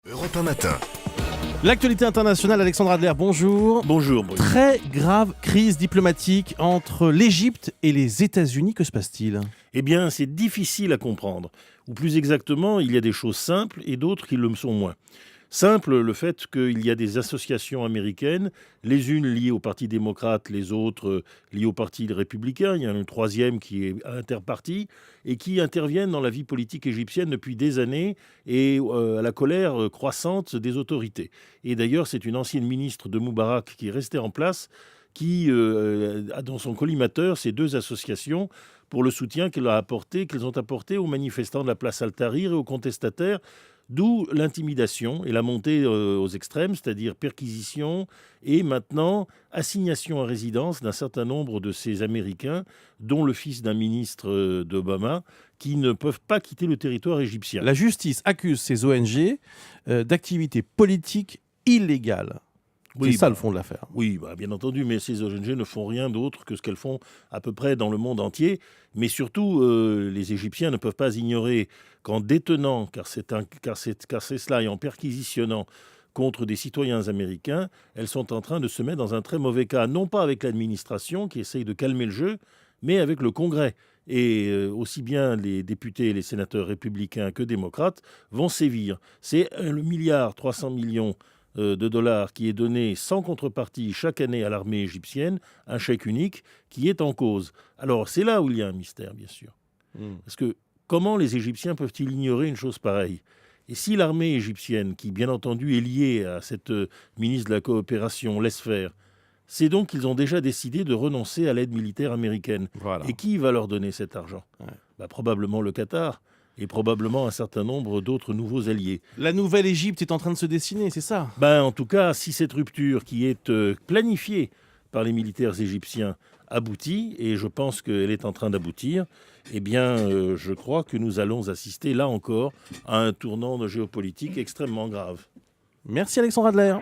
Europe 1 matin. L'actualité internationale, Alexandre Adler, bonjour. Bonjour Bruno. Très grave crise diplomatique entre l'Égypte et les États-Unis. Que se passe-t-il ? Eh bien, c'est difficile à comprendre. Ou plus exactement, il y a des choses simples et d'autres qui le sont moins. Simple, le fait qu'il y a des associations américaines, les unes liées au Parti démocrate, les autres liées au Parti républicain. Il y en a une troisième qui est interparti et qui interviennent dans la vie politique égyptienne depuis des années et à la colère croissante des autorités. Et d'ailleurs, c'est une ancienne ministre de Moubarak qui est restée en place, qui a dans son collimateur ces deux associations pour le soutien qu'elles ont apporté aux manifestants de la place Al-Tahrir et aux contestataires. D'où l'intimidation et la montée aux extrêmes, c'est-à-dire perquisition et maintenant assignation à résidence d'un certain nombre de ces Américains, dont le fils d'un ministre d'Obama, qui ne peuvent pas quitter le territoire égyptien. La justice accuse ces ONG d'activités politiques illégales. Oui, c'est ça le fond de l'affaire. Oui, bien entendu, mais ces ONG ne font rien d'autre que ce qu'elles font à peu près dans le monde entier. Mais surtout, les Égyptiens ne peuvent pas ignorer qu'en détenant, car c'est cela, et en perquisitionnant contre des citoyens américains, elles sont en train de se mettre dans un très mauvais cas, non pas avec l'administration qui essaye de calmer le jeu, mais avec le Congrès. Et aussi bien les députés et les sénateurs républicains que démocrates vont sévir. C'est le milliard 300 millions de dollars qui est donné sans contrepartie chaque année à l'armée égyptienne, un chèque unique qui est en cause. Alors c'est là où il y a un mystère, bien sûr. Parce que comment les Égyptiens peuvent-ils ignorer une chose pareille ? Et si l'armée égyptienne, qui bien entendu est liée à cette ministre de la coopération, laisse faire, c'est donc qu'ils ont déjà décidé de renoncer à l'aide militaire américaine. Voilà. Et qui va leur donner cet argent ? Probablement le Qatar. Et probablement un certain nombre d'autres nouveaux alliés. La nouvelle Égypte est en train de se dessiner, c'est ça ? En tout cas, si cette rupture qui est planifiée par les militaires égyptiens aboutit, et je pense qu'elle est en train d'aboutir, eh bien, je crois que nous allons assister là encore à un tournant de géopolitique extrêmement grave. Merci Alexandre Adler.